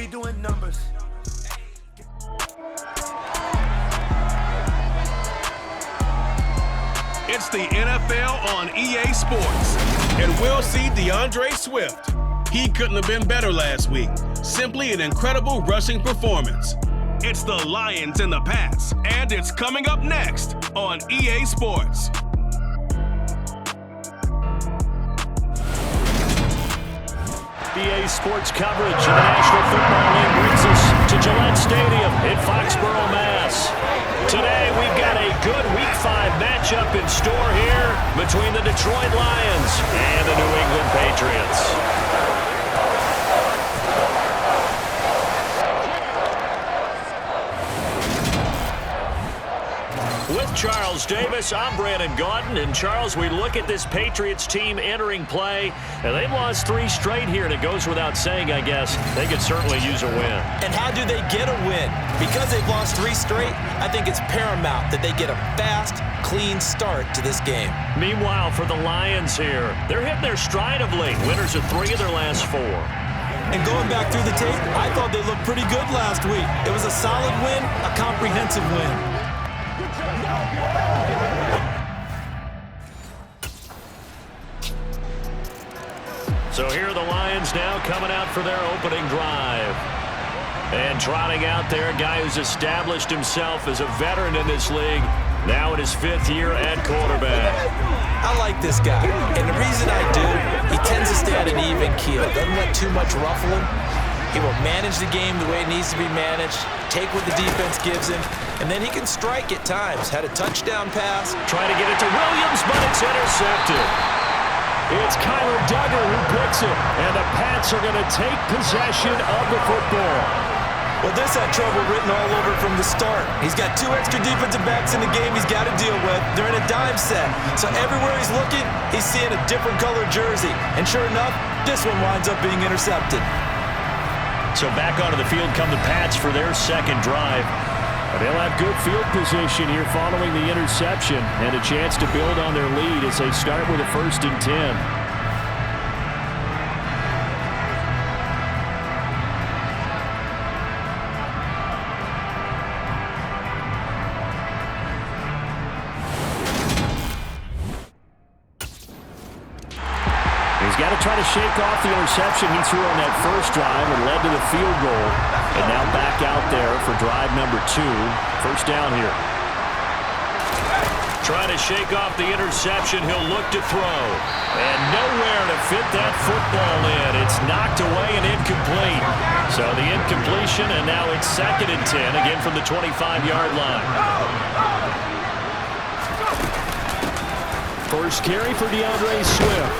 be doing numbers. It's the NFL on EA Sports, and we'll see DeAndre Swift. He couldn't have been better last week. Simply an incredible rushing performance. It's the Lions and the Pats, and it's coming up next on EA Sports. EA Sports coverage of the National Football League brings us to Gillette Stadium in Foxborough, Mass. Today, we've got a good Week 5 matchup in store here between the Detroit Lions and the New England Patriots. With Charles Davis, I'm Brandon Gaudin. And Charles, we look at this Patriots team entering play, and they've lost 3 straight here, and it goes without saying, I guess, they could certainly use a win. And how do they get a win? Because they've lost 3 straight, I think it's paramount that they get a fast, clean start to this game. Meanwhile, for the Lions here, they're hitting their stride of late. Winners of 3 of their last 4. And going back through the tape, I thought they looked pretty good last week. It was a solid win, a comprehensive win. So here are the Lions now coming out for their opening drive. And trotting out there, a guy who's established himself as a veteran in this league, now in his 5th year at quarterback. I like this guy, and the reason I do, he tends to stay at an even keel. Doesn't let too much ruffle him. He will manage the game the way it needs to be managed, take what the defense gives him, and then he can strike at times. Had a touchdown pass. Trying to get it to Williams, but it's intercepted. It's Kyler Duggar who picks it, and the Pats are going to take possession of the football. Well, this had trouble written all over from the start. He's got 2 extra defensive backs in the game he's got to deal with. They're in a dime set, so everywhere he's looking, he's seeing a different colored jersey. And sure enough, this one winds up being intercepted. So back onto the field come the Pats for their second drive. They'll have good field position here following the interception and a chance to build on their lead as they start with a 1st and 10. He's got to try to shake off the interception he threw on that first drive and led to the field goal. And now back out there for drive number 2. 1st down here. Trying to shake off the interception. He'll look to throw. And nowhere to fit that football in. It's knocked away and incomplete. So the incompletion, and now it's 2nd and 10, again from the 25-yard line. First carry for DeAndre Swift.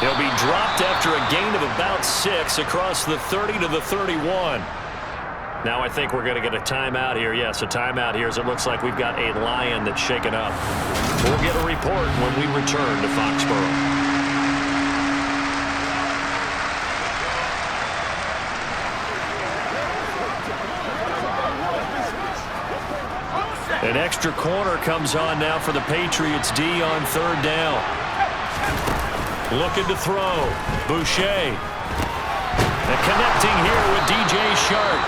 He'll be dropped after a gain of about 6 across the 30 to the 31. Now I think we're going to get a timeout here. Yes, a timeout here as it looks like we've got a Lion that's shaken up. We'll get a report when we return to Foxborough. An extra corner comes on now for the Patriots D on 3rd down. Looking to throw. Boucher. And connecting here with DJ Shark.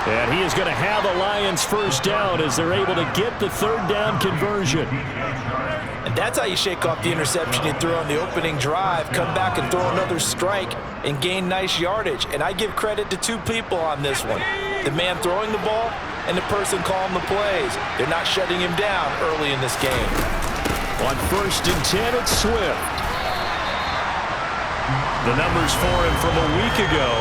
And he is going to have the Lions 1st down as they're able to get the 3rd down conversion. And that's how you shake off the interception you threw on the opening drive, come back and throw another strike and gain nice yardage. And I give credit to 2 people on this one. The man throwing the ball and the person calling the plays. They're not shutting him down early in this game. On 1st and 10, it's Swift. The numbers for him from a week ago.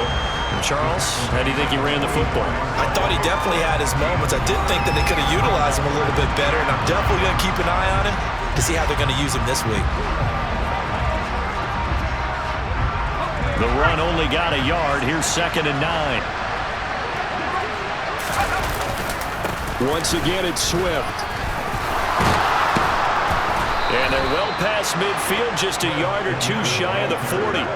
And Charles, how do you think he ran the football? I thought he definitely had his moments. I did think that they could have utilized him a little bit better, and I'm definitely going to keep an eye on him to see how they're going to use him this week. The run only got a yard. Here's 2nd and 9. Once again, it's Swift. And they're well past midfield, just a yard or 2 shy of the 40.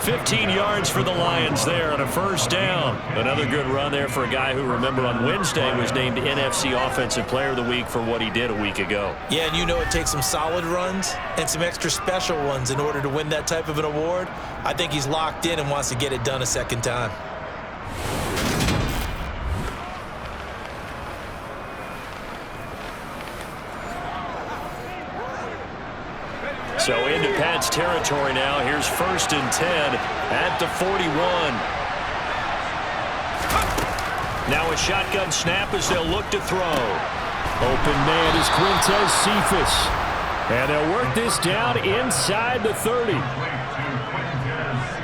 15 yards for the Lions there on a 1st down. Another good run there for a guy who, remember, on Wednesday was named NFC Offensive Player of the Week for what he did a week ago. Yeah, and you know it takes some solid runs and some extra special ones in order to win that type of an award. I think he's locked in and wants to get it done a 2nd time. So into Pat's territory now. Here's 1st and 10 at the 41. Now a shotgun snap as they'll look to throw. Open man is Quintez Cephas. And they'll work this down inside the 30.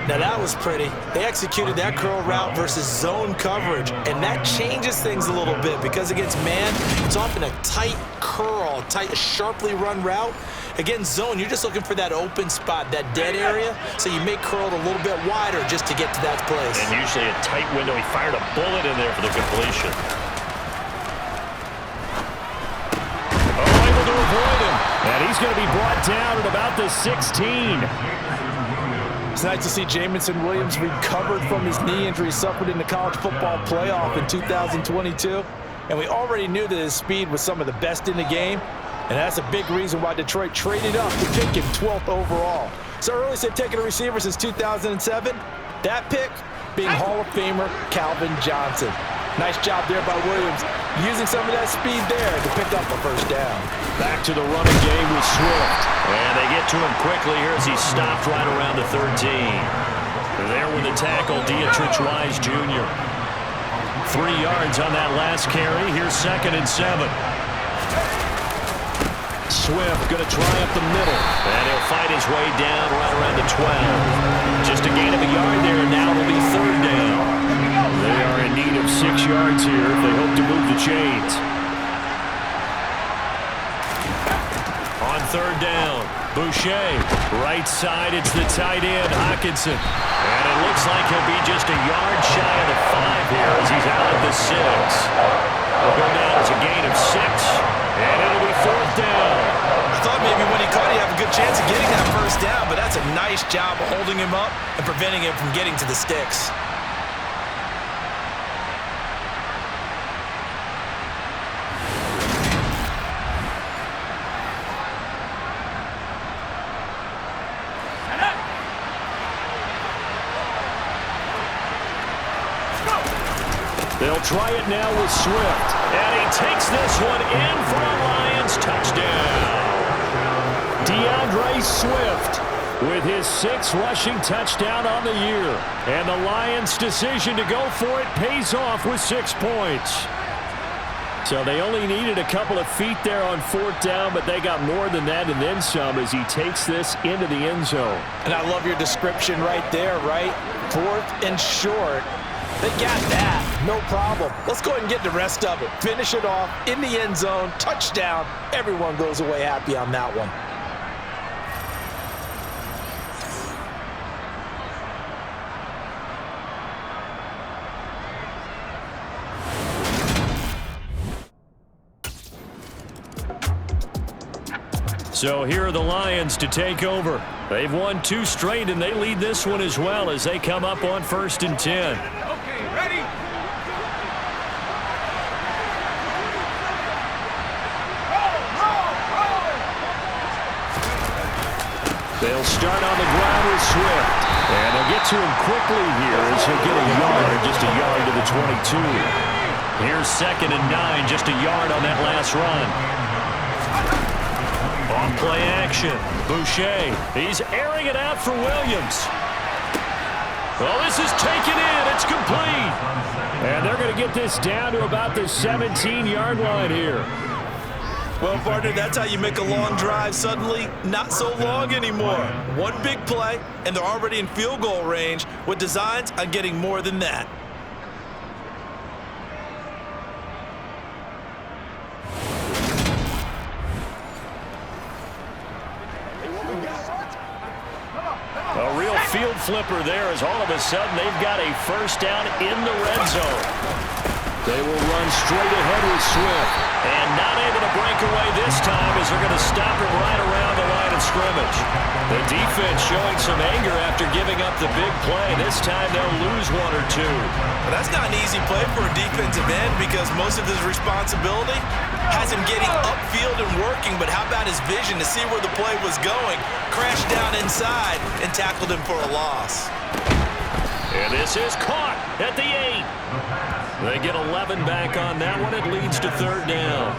Now that was pretty. They executed that curl route versus zone coverage, and that changes things a little bit because against man, it's often a tight curl, sharply run route. Against zone, you're just looking for that open spot, that dead area, so you may curl it a little bit wider just to get to that place. And usually a tight window. He fired a bullet in there for the completion. Oh, able to avoid him. And he's going to be brought down at about the 16. It's nice to see Jamison Williams recovered from his knee injury suffered in the college football playoff in 2022. And we already knew that his speed was some of the best in the game. And that's a big reason why Detroit traded up to pick him 12th overall. So early they've taken a receiver since 2007. That pick being Hall of Famer Calvin Johnson. Nice job there by Williams, using some of that speed there to pick up a first down. Back to the running game with Swift. And they get to him quickly here as he stopped right around the 13. There with the tackle, Dietrich Wise Jr. 3 yards on that last carry. Here's 2nd and 7. Swift going to try up the middle. And he'll fight his way down right around the 12. Just a gain of a yard there, and now it'll be 3rd down. They are in need of 6 yards here if they hope to move the chains. On 3rd down, Boucher. Right side, it's the tight end, Hockenson. And it looks like he'll be just a yard shy of the 5 here as he's out at the 6. Will go down as a gain of 6, and it'll be 4th down. I thought maybe when he caught, he'd have a good chance of getting that first down, but that's a nice job of holding him up and preventing him from getting to the sticks. They'll try it now with Swift. And he takes this one in for a Lions touchdown. DeAndre Swift with his 6th rushing touchdown on the year. And the Lions' decision to go for it pays off with 6 points. So they only needed a couple of feet there on 4th down, but they got more than that and then some as he takes this into the end zone. And I love your description right there, right? 4th and short. They got that. No problem. Let's go ahead and get the rest of it. Finish it off in the end zone. Touchdown. Everyone goes away happy on that one. So here are the Lions to take over. They've won 2 straight, and they lead this one as well as they come up on 1st and 10. Okay, ready? They'll start on the ground with Swift. And they'll get to him quickly here as he'll get a yard, just a yard to the 22. Here's 2nd and 9, just a yard on that last run. On play action, Boucher. He's airing it out for Williams. Well, this is taken in. It's complete. And they're going to get this down to about the 17-yard line here. Well, partner, that's how you make a long drive suddenly not so long anymore. One big play, and they're already in field goal range with designs on getting more than that. A real field flipper there as all of a sudden they've got a first down in the red zone. They will run straight ahead with Swift. And not able to break away this time as they're going to stop him right around the line of scrimmage. The defense showing some anger after giving up the big play. This time they'll lose 1 or 2. Well, that's not an easy play for a defensive end because most of his responsibility has him getting upfield and working, but how about his vision to see where the play was going, crashed down inside, and tackled him for a loss. And this is caught. at the 8. They get 11 back on that one. It leads to third down.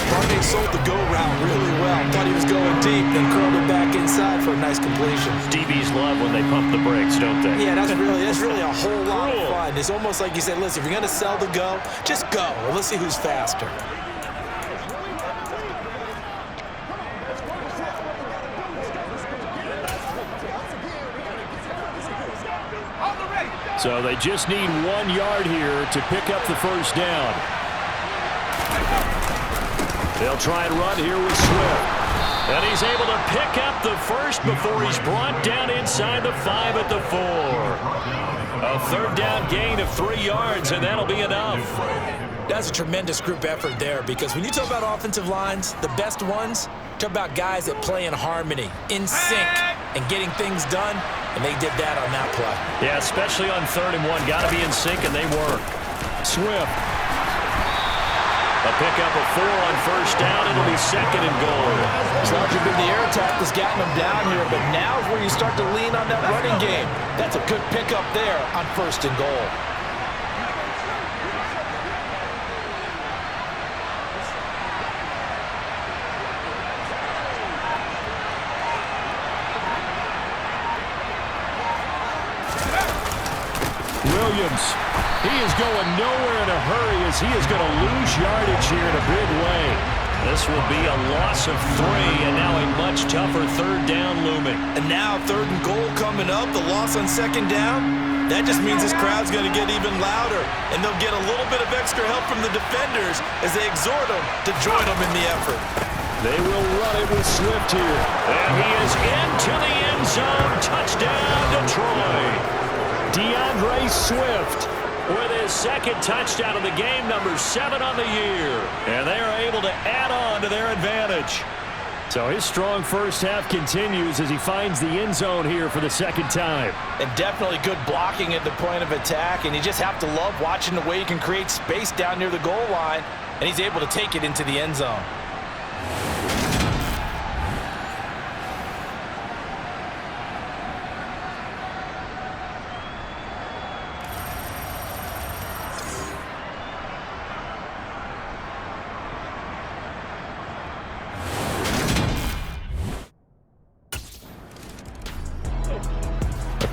Barney sold the go route really well. Thought he was going deep, then curled it back inside for a nice completion. DBs love when they pump the brakes, don't they? Yeah, that's really a whole lot of fun. It's almost like you said, listen, if you're going to sell the go, just go. Well, let's see who's faster. So they just need 1 yard here to pick up the first down. They'll try and run here with Swift. And he's able to pick up the first before he's brought down inside the 5 at the 4. A third down gain of 3 yards, and that'll be enough. That's a tremendous group effort there, because when you talk about offensive lines, the best ones, talk about guys that play in harmony, in sync, and getting things done, and they did that on that play. Yeah, especially on 3rd and 1. Got to be in sync, and they work. Swift. A pickup of 4 on first down. It'll be 2nd and goal. It's largely been the air attack that's gotten them down here, but now is where you start to lean on that running game. That's a good pickup there on 1st and goal. Williams. He is going nowhere in a hurry as he is going to lose yardage here in a big way. This will be a loss of 3, and now a much tougher 3rd down looming. And now 3rd and goal coming up, the loss on 2nd down. That just means this crowd's going to get even louder, and they'll get a little bit of extra help from the defenders as they exhort them to join them in the effort. They will run it with Swift here. And he is into the end zone. Touchdown, Detroit. DeAndre Swift with his 2nd touchdown of the game, number 7 on the year. And they are able to add on to their advantage. So his strong first half continues as he finds the end zone here for the 2nd time. And definitely good blocking at the point of attack, and you just have to love watching the way he can create space down near the goal line, and he's able to take it into the end zone.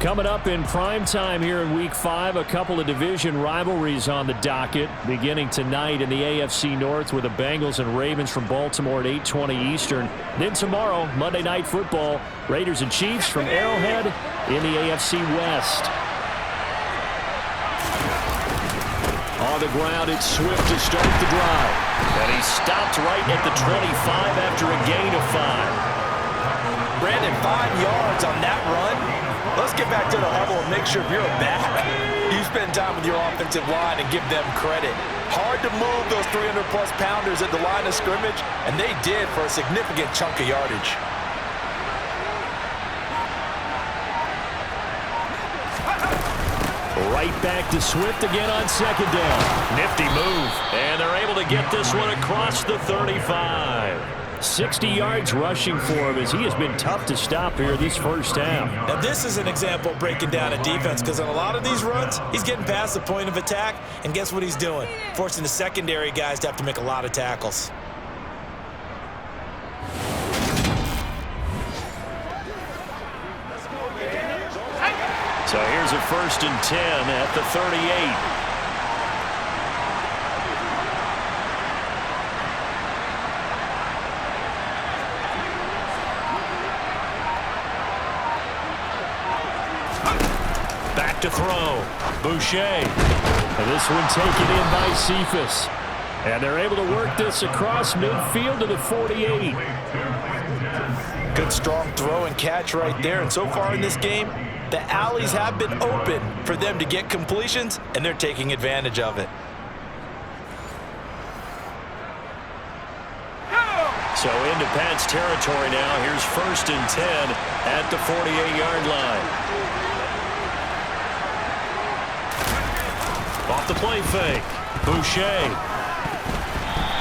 Coming up in prime time here in Week 5, a couple of division rivalries on the docket, beginning tonight in the AFC North with the Bengals and Ravens from Baltimore at 8:20 Eastern. Then tomorrow, Monday Night Football, Raiders and Chiefs from Arrowhead in the AFC West. On the ground, it's Swift to start the drive. And he stopped right at the 25 after a gain of 5. Brandon, 5 yards on that run. Let's get back to the huddle and make sure if you're a back, you spend time with your offensive line and give them credit. Hard to move those 300-plus pounders at the line of scrimmage, and they did for a significant chunk of yardage. Right back to Swift again on 2nd down. Nifty move, and they're able to get this one across the 35. 60 yards rushing for him as he has been tough to stop here this first half. Now this is an example of breaking down a defense, because on a lot of these runs, he's getting past the point of attack, and guess what he's doing? Forcing the secondary guys to have to make a lot of tackles. So here's a 1st and 10 at the 38. To throw. Boucher. And this one taken in by Cephas. And they're able to work this across midfield to the 48. Good strong throw and catch right there. And so far in this game, the alleys have been open for them to get completions, and they're taking advantage of it. So into Pat's territory now. Here's 1st and 10 at the 48-yard line. Off the play fake. Boucher.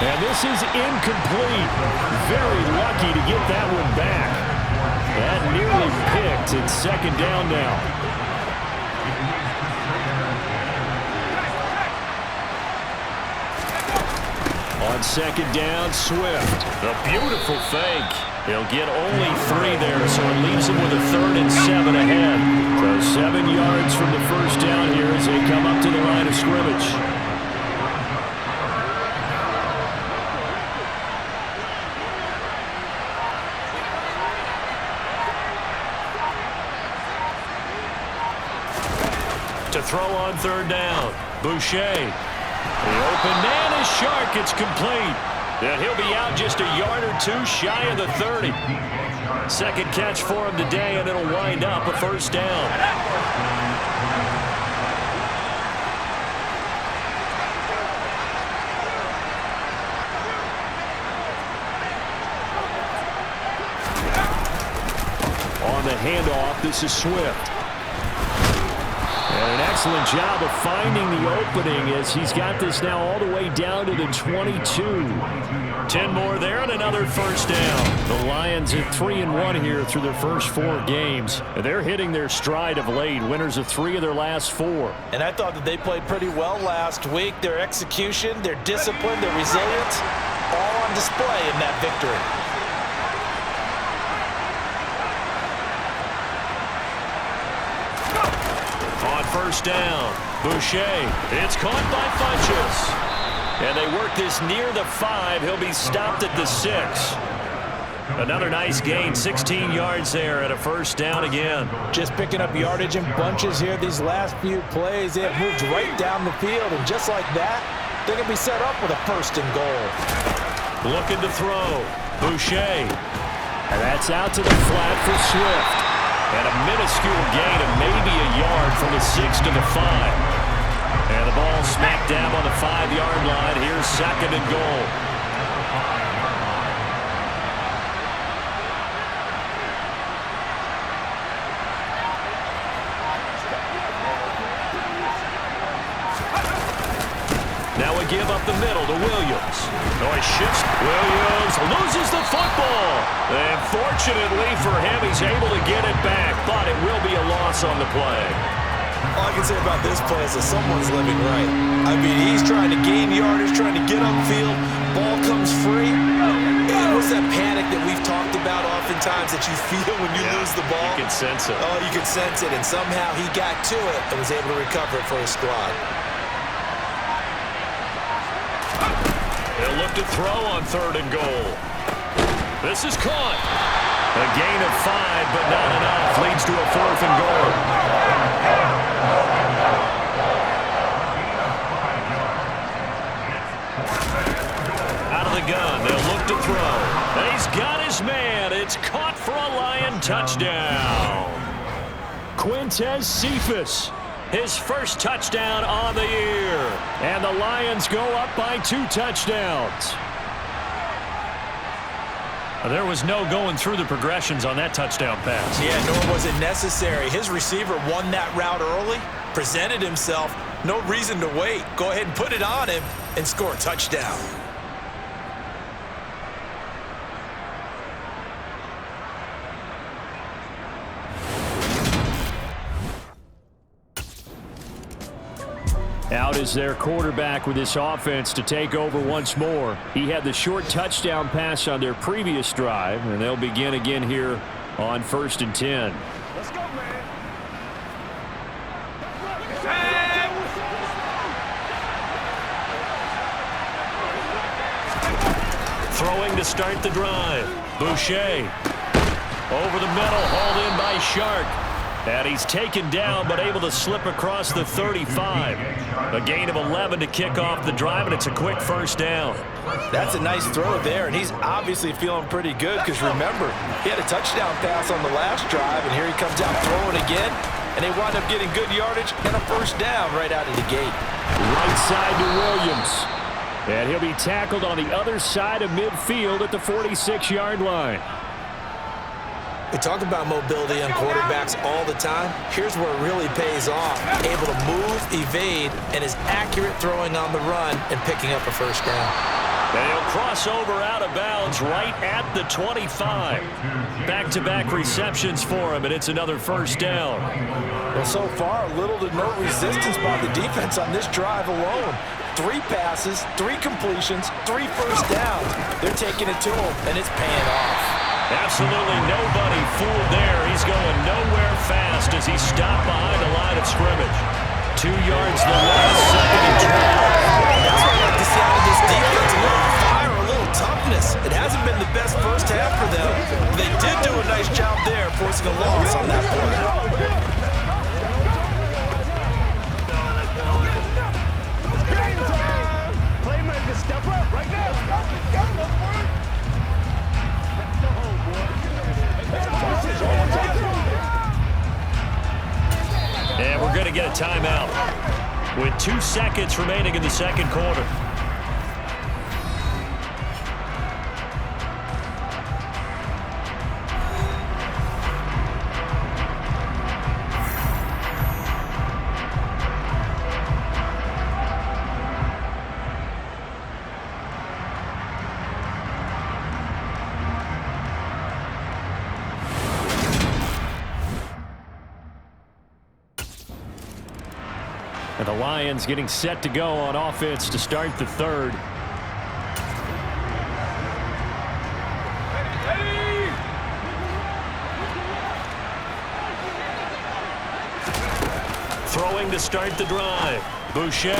And this is incomplete. Very lucky to get that one back. That nearly picked. It's 2nd down now. On second down, Swift. The beautiful fake. He'll get only 3 there, so it leaves him with a 3rd and 7 ahead. So 7 yards from the first down here as they come up to the line of scrimmage. To throw on 3rd down, Boucher. The open man is Shark. It's complete. And he'll be out just a yard or 2 shy of the 30. Second catch for him today, and it'll wind up a first down. On the handoff, this is Swift. And an excellent job of finding the opening as he's got this now all the way down to the 22. 10 more there and another first down. The Lions at 3-1 here through their first 4 games. They're hitting their stride of late, winners of 3 of their last 4. And I thought that they played pretty well last week. Their execution, their discipline, their resilience, all on display in that victory. First down, Boucher. It's caught by Funchess. And they work this near the 5. He'll be stopped at the 6. Another nice gain, 16 yards there, and a first down again. Just picking up yardage in bunches here these last few plays. They have moved right down the field, and just like that, they're going to be set up with a first and goal. Looking to throw, Boucher. And that's out to the flat for Swift. And a minuscule gain of maybe a yard from the 6 to the 5. And the ball smack dab on the 5-yard line. Here's second and goal. Now we give up the middle to Williams. Noise shifts. Williams loses the football. And fortunately for him, he's able to get it back, but it will be a loss on the play. All I can say about this play is that someone's living right. I mean, he's trying to gain yardage, trying to get upfield. Ball comes free. And what's that panic that we've talked about oftentimes that you feel when you lose the ball? You can sense it. Oh, you can sense it. And somehow he got to it and was able to recover it for his squad. They'll look to throw on 3rd and goal. This is caught. A gain of 5, but not enough. Leads to a 4th and goal. Out of the gun, they'll look to throw. And he's got his man. It's caught for a Lion touchdown. Quintez Cephas. His first touchdown on the year. And the Lions go up by 2 touchdowns. There was no going through the progressions on that touchdown pass. Yeah, nor was it necessary. His receiver won that route early, presented himself. No reason to wait. Go ahead and put it on him and score a touchdown. Out is their quarterback with this offense to take over once more. He had the short touchdown pass on their previous drive, and they'll begin again here on 1st and 10. Let's go, man. Throwing to start the drive. Boucher. Over the middle, hauled in by Shark. And he's taken down, but able to slip across the 35. A gain of 11 to kick off the drive, and it's a quick first down. That's a nice throw there, and he's obviously feeling pretty good because, remember, he had a touchdown pass on the last drive, and here he comes out throwing again, and they wind up getting good yardage and a first down right out of the gate. Right side to Williams. And he'll be tackled on the other side of midfield at the 46-yard line. We talk about mobility on quarterbacks all the time. Here's where it really pays off. Able to move, evade, and is accurate throwing on the run and picking up a first down. And he'll cross over out of bounds right at the 25. Back-to-back receptions for him, and it's another first down. Well, so far, little to no resistance by the defense on this drive alone. 3 passes, 3 completions, 3 first downs. They're taking it to him, and it's paying off. Absolutely nobody fooled there. He's going nowhere fast as he stopped behind the line of scrimmage. 2 yards the last, second and 12. That's what I like to see out of this defense. A little fire, a little toughness. It hasn't been the best first half for them. They did do a nice job there, forcing a loss on that point. Step up right now. And we're going to get a timeout with 2 seconds remaining in the second quarter. And the Lions getting set to go on offense to start the third. Throwing to start the drive. Boucher.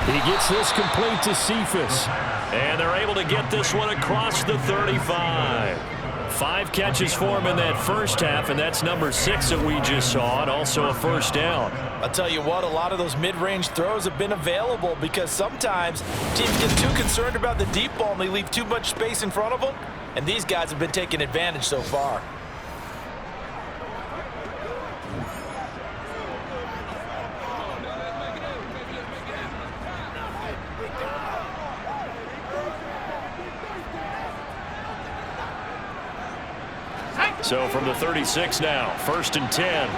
He gets this complete to Cephas. And they're able to get this one across the 35. 5 catches for him in that first half, and that's number 6 that we just saw, and also a first down. I'll tell you what, a lot of those mid-range throws have been available because sometimes teams get too concerned about the deep ball and they leave too much space in front of them, and these guys have been taking advantage so far. So from the 36 now, 1st and 10.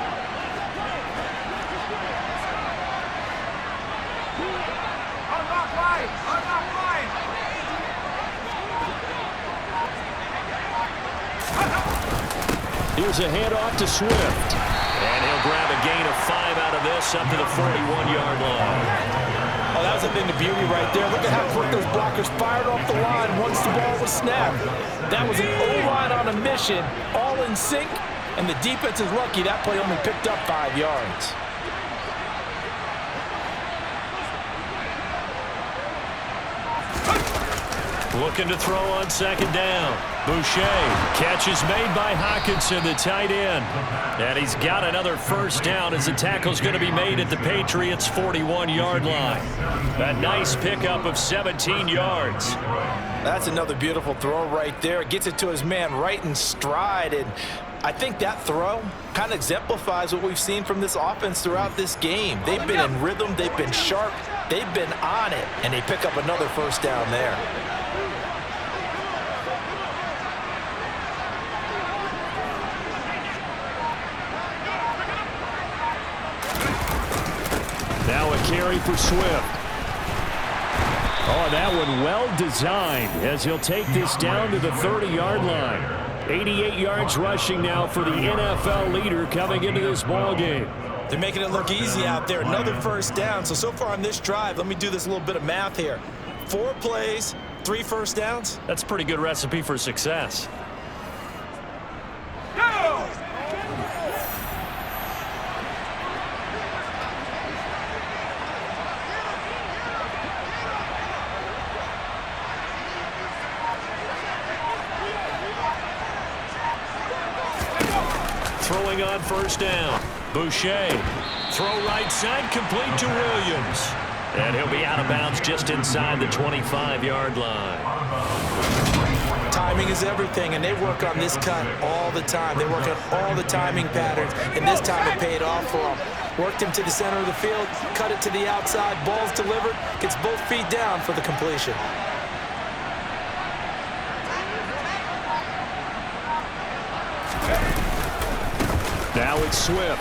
Here's a handoff to Swift. And he'll grab a gain of 5 out of this up to the 41-yard line. Oh, that was a thing of beauty right there. Look at how quick those blockers fired off the line once the ball was snapped. That was an O-line on a mission, all in sync, and the defense is lucky that play only picked up 5 yards. Looking to throw on 2nd down. Boucher. Catch is made by Hockenson, the tight end. And he's got another first down as the tackle's going to be made at the Patriots' 41-yard line. A nice pickup of 17 yards. That's another beautiful throw right there. Gets it to his man right in stride. And I think that throw kind of exemplifies what we've seen from this offense throughout this game. They've been in rhythm. They've been sharp. They've been on it. And they pick up another first down there. Now a carry for Swift. Oh, that one well designed as he'll take this down to the 30-yard line. 88 yards rushing now for the NFL leader coming into this ball game. They're making it look easy out there. Another first down. So far on this drive, let me do this little bit of math here. 4 plays, 3 first downs. That's a pretty good recipe for success. Throwing on first down. Boucher. Throw right side, complete to Williams. And he'll be out of bounds just inside the 25-yard line. Timing is everything, and they work on this cut all the time. They work on all the timing patterns, and this time it paid off for them. Worked him to the center of the field, cut it to the outside, ball's delivered, gets both feet down for the completion. Now it's Swift.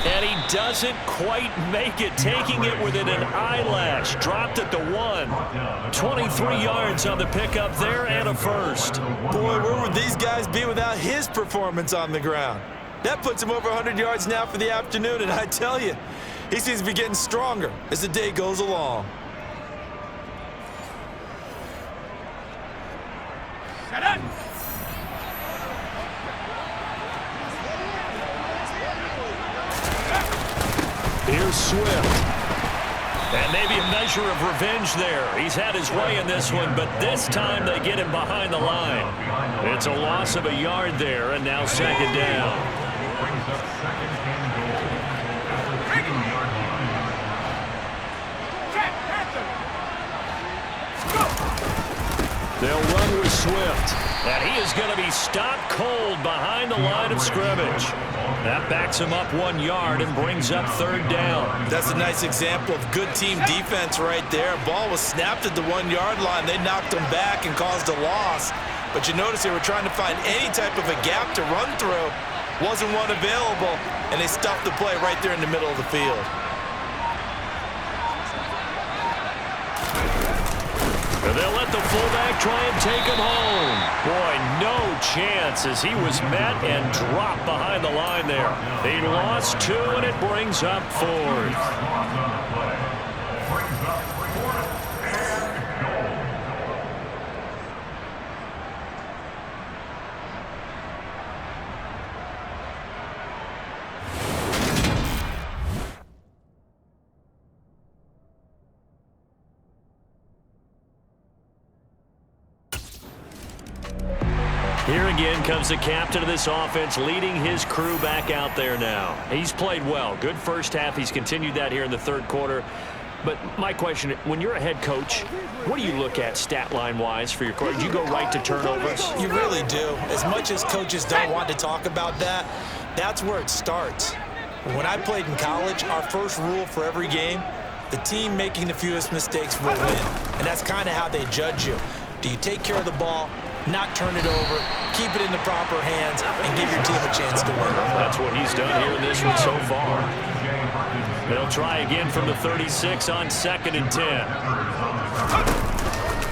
And he doesn't quite make it, taking it within an eyelash. Dropped at the 1. 23 yards on the pickup there and a first. Boy, where would these guys be without his performance on the ground? That puts him over 100 yards now for the afternoon, and I tell you, he seems to be getting stronger as the day goes along. Here's Swift. And maybe a measure of revenge there. He's had his way in this one, but this time they get him behind the line. It's a loss of a yard there, and now second down. They'll run with Swift. And he is going to be stopped cold behind the line of scrimmage. That backs him up 1 yard and brings up third down. That's a nice example of good team defense right there. Ball was snapped at the 1 yard line. They knocked him back and caused a loss. But you notice they were trying to find any type of a gap to run through. Wasn't one available, and they stuffed the play right there in the middle of the field. And they'll let the fullback try and take him home. Boy, no chance as he was met and dropped behind the line there. He lost 2, and it brings up 4th. Here again comes the captain of this offense, leading his crew back out there now. He's played well. Good first half. He's continued that here in the third quarter. But my question, when you're a head coach, what do you look at stat line-wise for your quarterback? Do you go right to turnovers? You really do. As much as coaches don't want to talk about that, that's where it starts. When I played in college, our first rule for every game, the team making the fewest mistakes will win. And that's kind of how they judge you. Do you take care of the ball, not turn it over, keep it in the proper hands, and give your team a chance to win? That's what he's done here in this one so far. They'll try again from the 36 on 2nd and 10.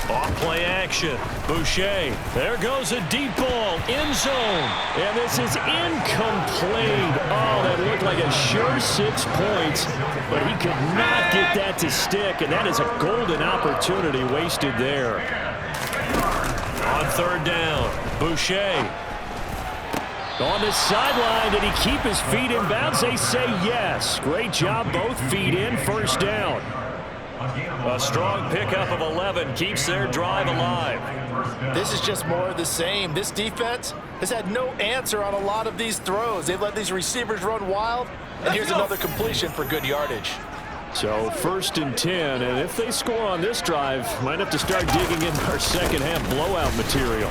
Off play action. Boucher. There goes a deep ball. End zone. And this is incomplete. Oh, that looked like a sure 6 points. But he could not get that to stick. And that is a golden opportunity wasted there. On third down, Boucher. On the sideline, did he keep his feet in bounds? They say yes. Great job, both feet in, first down. A strong pickup of 11 keeps their drive alive. This is just more of the same. This defense has had no answer on a lot of these throws. They've let these receivers run wild, and here's another completion for good yardage. So 1st and 10, and if they score on this drive, might have to start digging in our second half blowout material.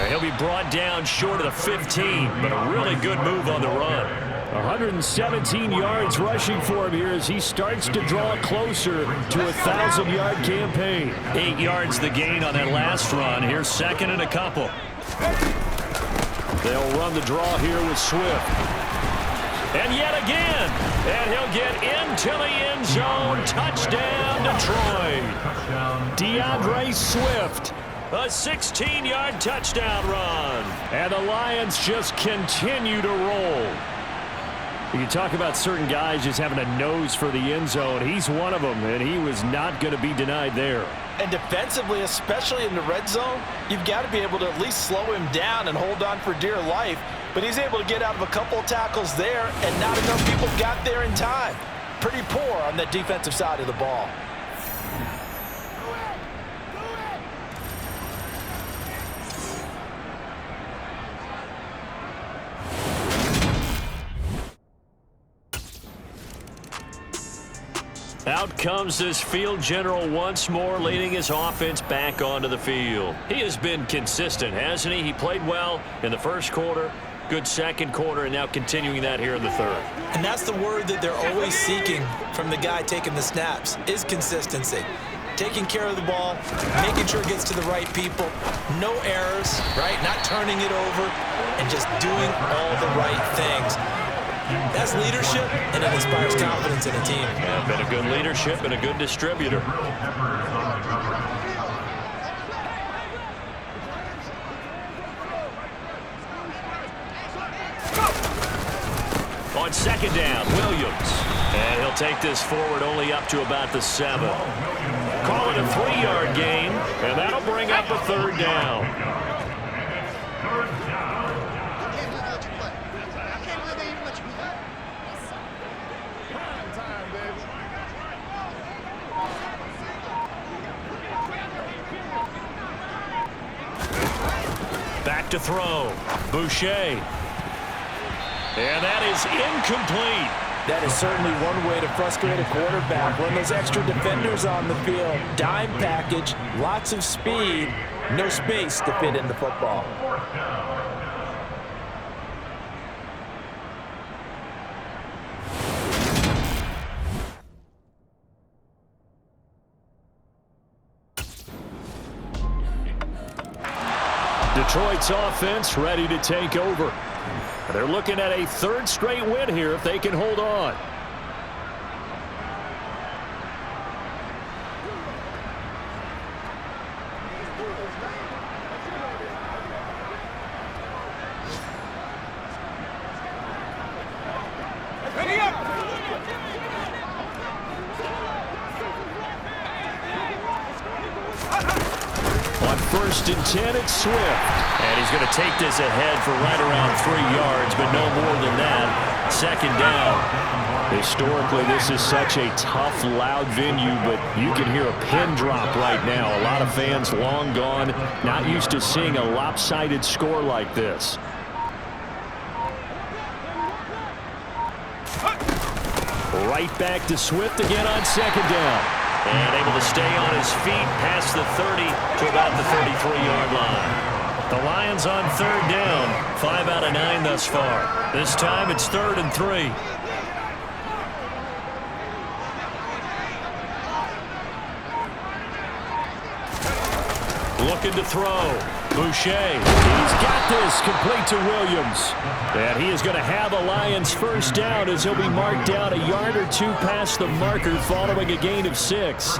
He'll be brought down short of the 15, but a really good move on the run. 117 yards rushing for him here as he starts to draw closer to a 1,000-yard campaign. 8 yards the gain on that last run. Here's 2nd and a couple. They'll run the draw here with Swift. And yet again, and he'll get into the end zone. Touchdown, Detroit. DeAndre Swift. A 16-yard touchdown run. And the Lions just continue to roll. You talk about certain guys just having a nose for the end zone. He's one of them, and he was not going to be denied there. And defensively, especially in the red zone, you've got to be able to at least slow him down and hold on for dear life. But he's able to get out of a couple of tackles there, and not enough people got there in time. Pretty poor on the defensive side of the ball. Out comes this field general once more, leading his offense back onto the field. He has been consistent, hasn't he? He played well in the first quarter, good second quarter, and now continuing that here in the third. And that's the word that they're always seeking from the guy taking the snaps, is consistency. taking care of the ball, making sure it gets to the right people, no errors, right? Not turning it over, and just doing all the right things. That's leadership, and it inspires confidence in a team. Yeah, been a good leadership and a good distributor. On second down, Williams. And he'll take this forward only up to about the 7. Call it a 3-yard gain, and that'll bring up a 3rd down. Back to throw. Boucher. And that is incomplete. That is certainly one way to frustrate a quarterback. Run those extra defenders on the field. Dime package, lots of speed, no space to fit in the football. Detroit's offense ready to take over. They're looking at a 3rd straight win here if they can hold on. On 1st and 10, it's Swift. And he's going to take this ahead for right around 3 yards, but no more than that. 2nd down. Historically, this is such a tough, loud venue, but you can hear a pin drop right now. A lot of fans long gone, not used to seeing a lopsided score like this. Right back to Swift again on 2nd down. And able to stay on his feet past the 30 to about the 33-yard line. The Lions on 3rd down, 5 out of 9 thus far. This time it's 3rd and 3. Looking to throw. Boucher. He's got this, complete to Williams. And he is going to have a Lions 1st down as he'll be marked down a yard or 2 past the marker following a gain of 6.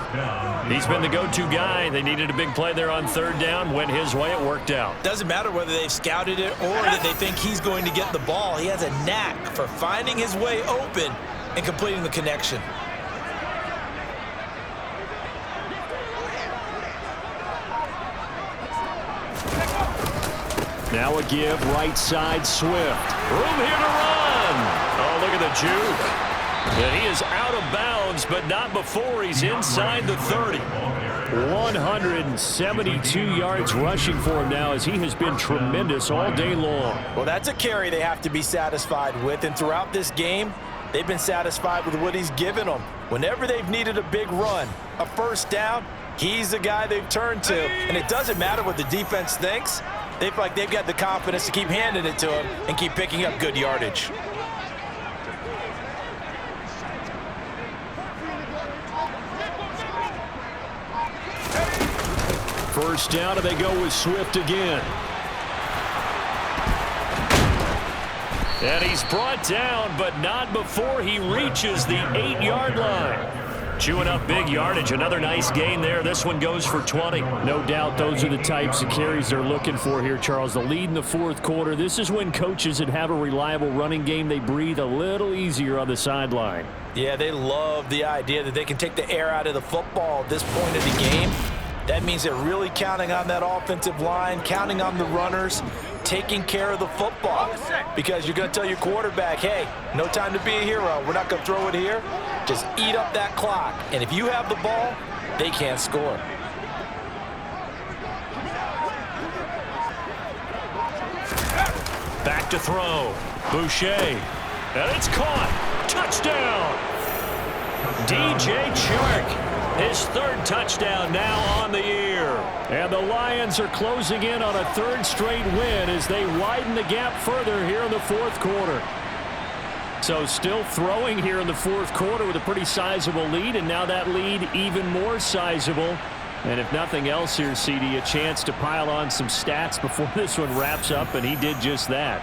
He's been the go-to guy. They needed a big play there on 3rd down. Went his way. It worked out. Doesn't matter whether they've scouted it or that they think he's going to get the ball. He has a knack for finding his way open and completing the connection. Now a give, right side, Swift. Room here to run. Oh, look at the juke. And he is out of bounds, but not before he's inside the 30. 172 yards rushing for him now as he has been tremendous all day long. Well, that's a carry they have to be satisfied with, and throughout this game, they've been satisfied with what he's given them. Whenever they've needed a big run, a 1st down, he's the guy they've turned to. And it doesn't matter what the defense thinks. They feel like they've got the confidence to keep handing it to him and keep picking up good yardage. First down, and they go with Swift again. And he's brought down, but not before he reaches the 8-yard line. Chewing up big yardage. Another nice gain there. This one goes for 20. No doubt those are the types of carries they're looking for here, Charles. The lead in the 4th quarter. This is when coaches that have a reliable running game, they breathe a little easier on the sideline. Yeah, they love the idea that they can take the air out of the football at this point of the game. That means they're really counting on that offensive line, counting on the runners, taking care of the football. Because you're going to tell your quarterback, hey, no time to be a hero. We're not going to throw it here. Just eat up that clock. And if you have the ball, they can't score. Back to throw. Boucher. And it's caught. Touchdown. DJ Chark. His 3rd touchdown now on the year. And the Lions are closing in on a 3rd straight win as they widen the gap further here in the 4th quarter. So still throwing here in the fourth quarter with a pretty sizable lead, and now that lead even more sizable. And if nothing else here, CD, a chance to pile on some stats before this one wraps up, and he did just that.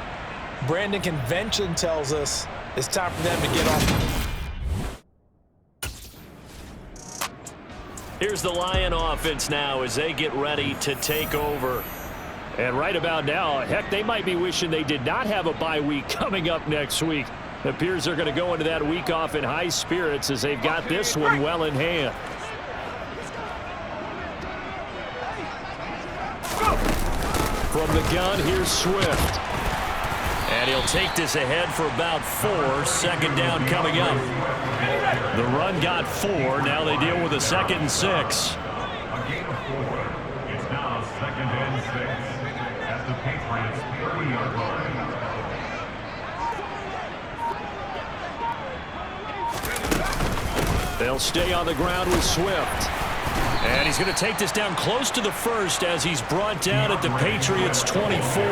Brandon, convention tells us it's time for them to get off. Here's the Lion offense now as they get ready to take over. And right about now, heck, they might be wishing they did not have a bye week coming up next week. It appears they're going to go into that week off in high spirits as they've got this one well in hand. From the gun, here's Swift. And he'll take this ahead for about 4. Second down coming up. The run got 4. Now they deal with a 2nd and 6. A gain of 4. It's now 2nd and 6 at the Patriots 30-yard line. They'll stay on the ground with Swift. And he's going to take this down close to the first as he's brought down at the Patriots 24.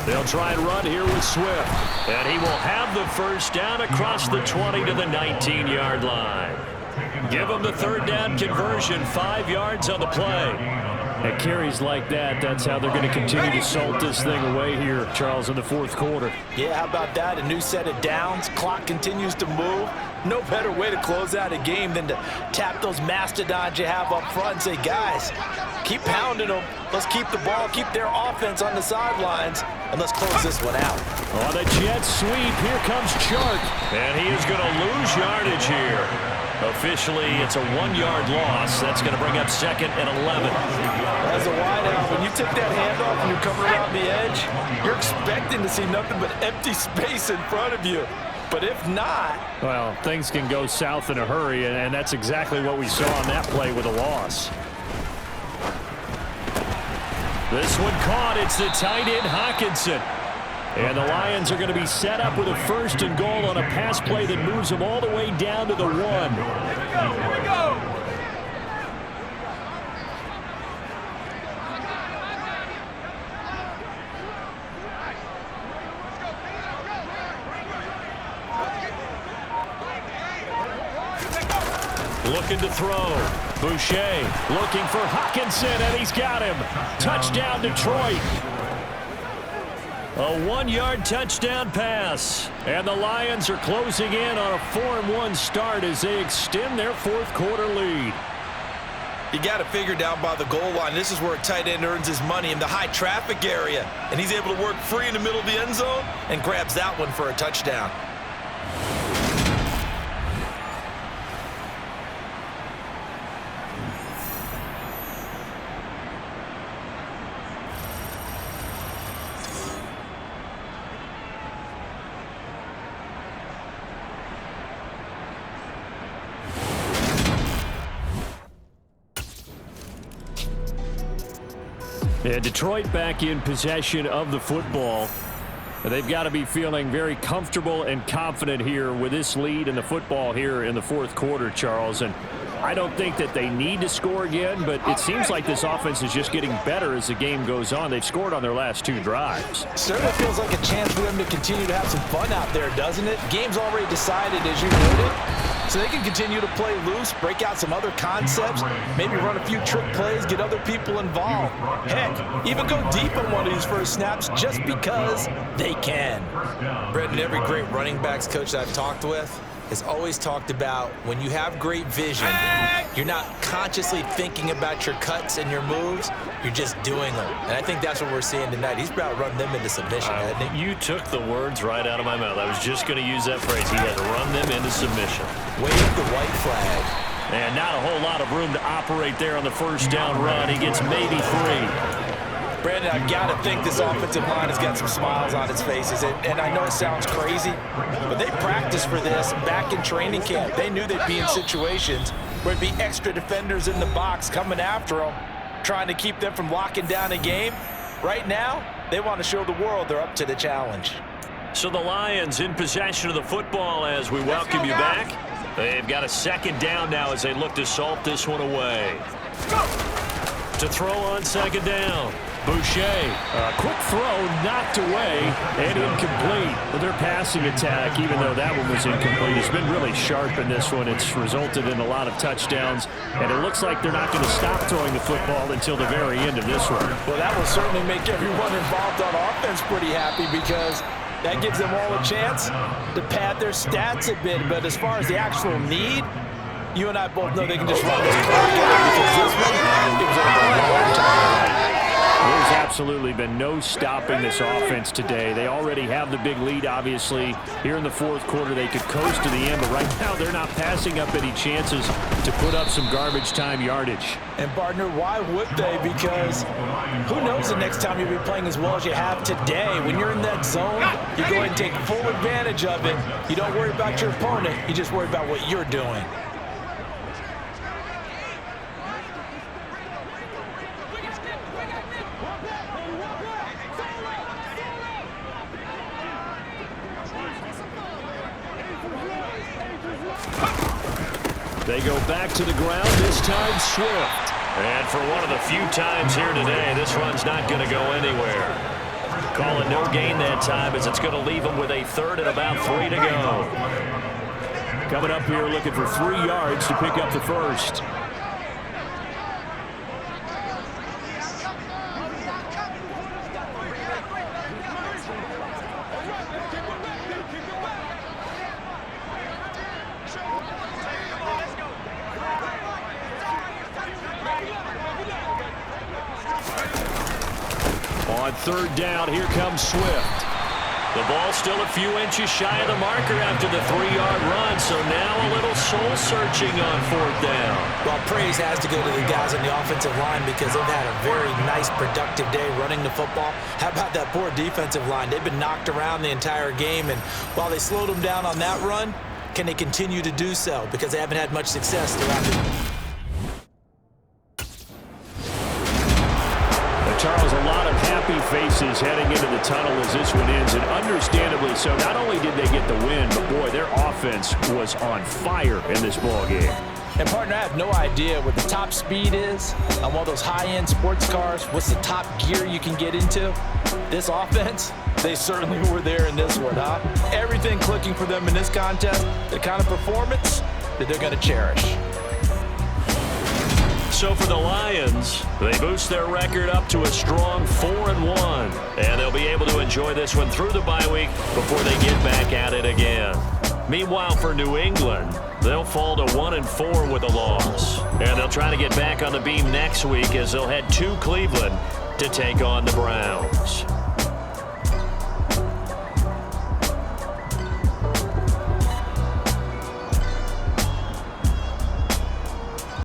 They'll try and run here with Swift. And he will have the first down across the 20 to the 19-yard line. Give him the third down conversion, 5 yards on the play. At carries like that, that's how they're going to continue to salt this thing away here, Charles, in the fourth quarter. Yeah, how about that? A new set of downs. Clock continues to move. No better way to close out a game than to tap those mastodons you have up front and say, guys, keep pounding them. Let's keep the ball, keep their offense on the sidelines, and let's close this one out. On the jet sweep, here comes Chark. And he is going to lose yardage here. Officially, it's a 1-yard loss. That's going to bring up 2nd and 11. As a wideout, when you take that handoff and you're coming around the edge, you're expecting to see nothing but empty space in front of you. But if not... Well, things can go south in a hurry, and that's exactly what we saw on that play with a loss. This one caught. It's the tight end, Hawkinson. And the Lions are going to be set up with a 1st and goal on a pass play that moves them all the way down to the 1. Here we go! Looking to throw. Boucher looking for Hawkinson, and he's got him. Touchdown, Detroit. A 1-yard touchdown pass. And the Lions are closing in on a 4-1 start as they extend their fourth quarter lead. You got to figure down by the goal line. This is where a tight end earns his money, in the high traffic area. And he's able to work free in the middle of the end zone and grabs that one for a touchdown. Yeah, Detroit back in possession of the football. They've got to be feeling very comfortable and confident here with this lead in the football here in the fourth quarter, Charles. And I don't think that they need to score again, but it seems like this offense is just getting better as the game goes on. They've scored on their last 2 drives. Certainly feels like a chance for them to continue to have some fun out there, doesn't it? Game's already decided, as you noted. So they can continue to play loose, break out some other concepts, maybe run a few trick plays, get other people involved. Heck, even go deep on one of these first snaps just because they can. Brendan, every great running backs coach that I've talked with has always talked about when you have great vision, you're not consciously thinking about your cuts and your moves, you're just doing them. And I think that's what we're seeing tonight. He's about to run them into submission, hasn't he? You took the words right out of my mouth. I was just going to use that phrase. He had to run them into submission. Wave the white flag. And not a whole lot of room to operate there on the first down run. He gets maybe 3. Brandon, I've got to think this offensive line has got some smiles on its faces. And I know it sounds crazy, but they practiced for this back in training camp. They knew they'd be in situations where it'd be extra defenders in the box coming after them, trying to keep them from locking down a game. Right now, they want to show the world they're up to the challenge. So the Lions in possession of the football as we welcome you back. They've got a 2nd down now as they look to salt this one away. To throw on second down. Boucher. A quick throw knocked away and incomplete. But their passing attack, even though that one was incomplete, has been really sharp in this one. It's resulted in a lot of touchdowns, and it looks like they're not going to stop throwing the football until the very end of this one. Well, that will certainly make everyone involved on offense pretty happy because that gives them all a chance to pad their stats a bit. But as far as the actual need, you and I both know they can just run this clock out because this one, it was over a long time. There's absolutely been no stopping this offense today. They already have the big lead, obviously. Here in the fourth quarter, they could coast to the end, but right now they're not passing up any chances to put up some garbage time yardage. And, partner, why would they? Because who knows the next time you'll be playing as well as you have today. When you're in that zone, you go ahead and take full advantage of it. You don't worry about your opponent. You just worry about what you're doing. They go back to the ground, this time Swift. And for one of the few times here today, this run's not going to go anywhere. Call it no gain that time as it's going to leave them with a third and about 3 to go. Coming up here looking for 3 yards to pick up the first. On third down, here comes Swift. The ball still a few inches shy of the marker after the 3-yard run, so now a little soul-searching on fourth down. Well, praise has to go to the guys on the offensive line because they've had a very nice, productive day running the football. How about that poor defensive line? They've been knocked around the entire game, and while they slowed them down on that run, can they continue to do so? Because they haven't had much success throughout the Charles, a lot of happy faces heading into the tunnel as this one ends, and understandably so. Not only did they get the win, but boy, their offense was on fire in this ball game. And, partner, I have no idea what the top speed is on one of those high-end sports cars. What's the top gear you can get into? This offense, they certainly were there in this one, huh? Everything clicking for them in this contest, the kind of performance that they're going to cherish. So for the Lions, they boost their record up to a strong 4-1. And they'll be able to enjoy this one through the bye week before they get back at it again. Meanwhile, for New England, they'll fall to 1-4 with a loss. And they'll try to get back on the beam next week as they'll head to Cleveland to take on the Browns.